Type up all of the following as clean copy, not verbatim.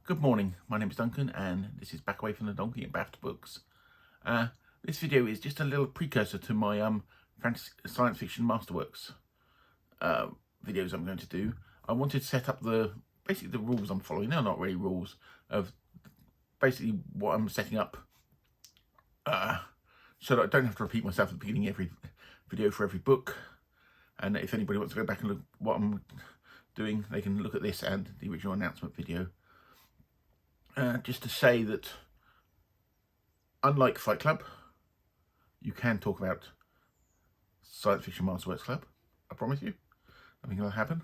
Good morning, my name is Duncan and this is Back Away from the Donkey and Back to Books. This video is just a little precursor to my science fiction masterworks videos I'm going to do. I wanted to set up basically the rules I'm following. They're not really rules, of basically what I'm setting up, so that I don't have to repeat myself at the beginning of every video for every book. And if anybody wants to go back and look what I'm doing, they can look at this and the original announcement video. Just to say that, unlike Fight Club, you can talk about Science Fiction Masterworks Club. I promise you, nothing will happen.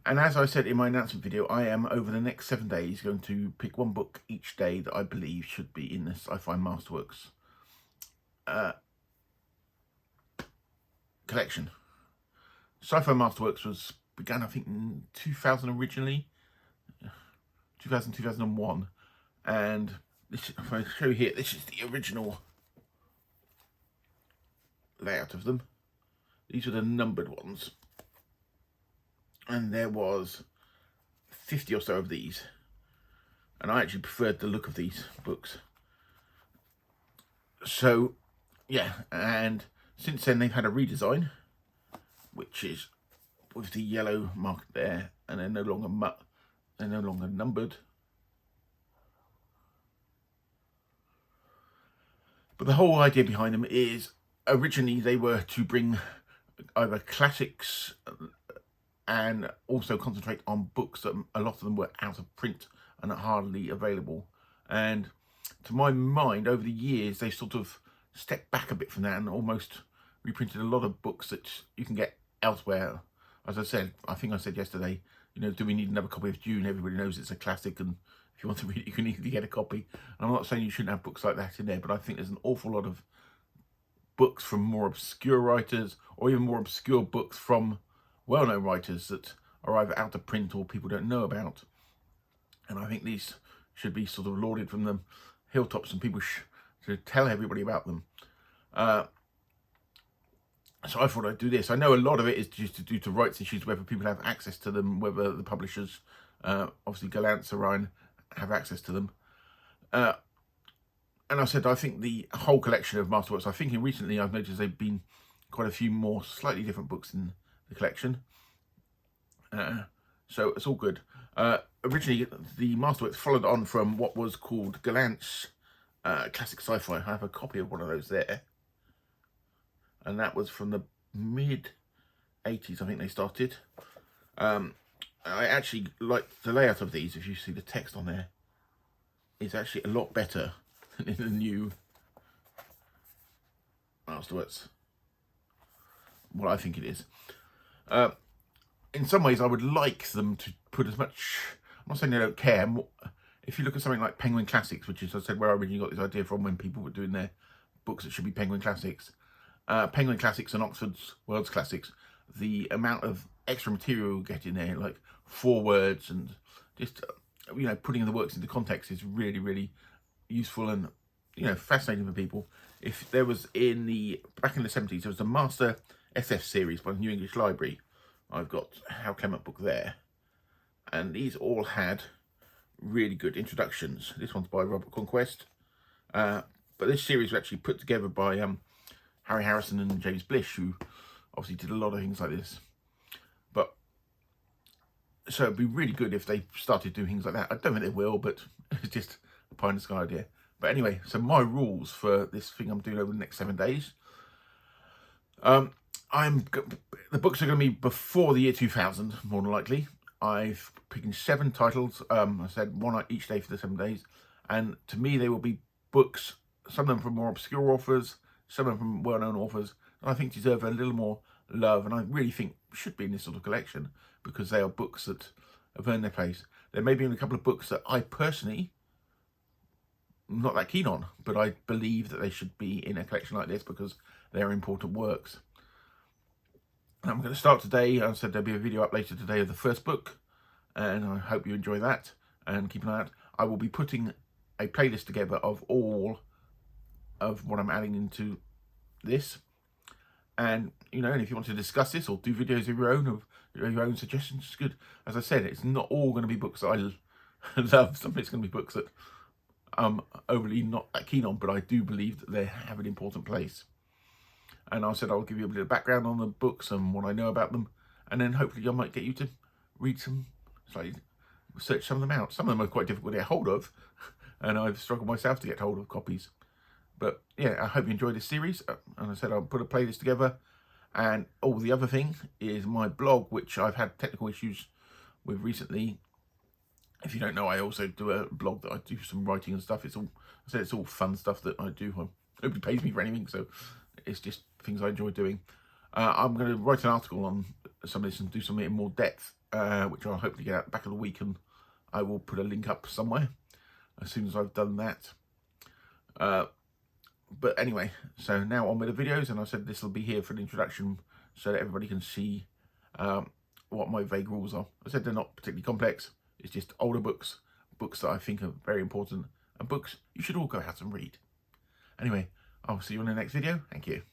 And as I said in my announcement video, I am, over the next 7 days, going to pick one book each day that I believe should be in the Sci-Fi Masterworks collection. Sci-Fi Masterworks began, I think, in 2000 originally. 2001, and this, if I show you here, this is the original layout of them. These are the numbered ones, and there was 50 or so of these, and I actually preferred the look of these books. So yeah, and since then they've had a redesign, which is with the yellow mark there, and they're no longer numbered. But the whole idea behind them is, originally they were to bring either classics and also concentrate on books that a lot of them were out of print and are hardly available. And to my mind, over the years, they sort of stepped back a bit from that and almost reprinted a lot of books that you can get elsewhere. As I said, I think I said yesterday, you know, do we need another copy of Dune? Everybody knows it's a classic, and if you want to read it, you can easily get a copy. And I'm not saying you shouldn't have books like that in there, but I think there's an awful lot of books from more obscure writers, or even more obscure books from well-known writers that are either out of print or people don't know about. And I think these should be sort of lauded from the hilltops, and people should tell everybody about them. So I thought I'd do this. I know a lot of it is just due to rights issues, whether people have access to them, whether the publishers, obviously Gallant, Orion, have access to them. And I said, I think the whole collection of Masterworks, I think recently I've noticed there've been quite a few more slightly different books in the collection. So it's all good. Originally, the Masterworks followed on from what was called Gallant's Classic Sci-Fi. I have a copy of one of those there. And that was from the mid-80s, I think they started. I actually like the layout of these. If you see the text on there, it's actually a lot better than in the new Masterworks. Well, I think it is. In some ways, I would like them to put as much... I'm not saying they don't care. If you look at something like Penguin Classics, which is, as I said, where I originally got this idea from when people were doing their books that should be Penguin Classics. Penguin Classics and Oxford's World's Classics, the amount of extra material you get in there, like forewords and just, you know, putting the works into context, is really, really useful and, you know, fascinating for people. If there was back in the 70s, there was a Master SF series by the New English Library. I've got How Clement book there. And these all had really good introductions. This one's by Robert Conquest. But this series was actually put together by Harry Harrison and James Blish, who obviously did a lot of things like this. But so it'd be really good if they started doing things like that. I don't think they will, but it's just a pie in the sky idea. But anyway, so my rules for this thing I'm doing over the next 7 days. The books are going to be before the year 2000, more than likely. I've picked 7 titles. I said one each day for the 7 days. And to me, they will be books, some of them from more obscure authors, some of them from well-known authors, and I think deserve a little more love, and I really think should be in this sort of collection, because they are books that have earned their place. There may be a couple of books that I personally am not that keen on, but I believe that they should be in a collection like this because they're important works. And I'm going to start today. I said there'll be a video up later today of the first book, and I hope you enjoy that, and keep an eye out. I will be putting a playlist together of all of what I'm adding into this, and you know, and if you want to discuss this or do videos of your own suggestions, it's good. As I said, it's not all going to be books that love. Some of it's going to be books that I'm overly not that keen on, but I do believe that they have an important place. And I said I'll give you a bit of background on the books and what I know about them, and then hopefully I might get you to read some, slightly search some of them out. Some of them are quite difficult to get hold of, and I've struggled myself to get hold of copies. But yeah, I hope you enjoy this series. And I said I'll put a playlist together. And the other thing is my blog, which I've had technical issues with recently. If you don't know, I also do a blog that I do some writing and stuff. It's all fun stuff that I do. Nobody pays me for anything, so it's just things I enjoy doing. I'm going to write an article on some of this and do something in more depth, which I'll hopefully get out back of the week, and I will put a link up somewhere as soon as I've done that. But anyway, so now on with the videos, and I said this will be here for an introduction so that everybody can see what my vague rules are. I said they're not particularly complex. It's just older books that I think are very important, and books you should all go out and read. Anyway, I'll see you in the next video. Thank you.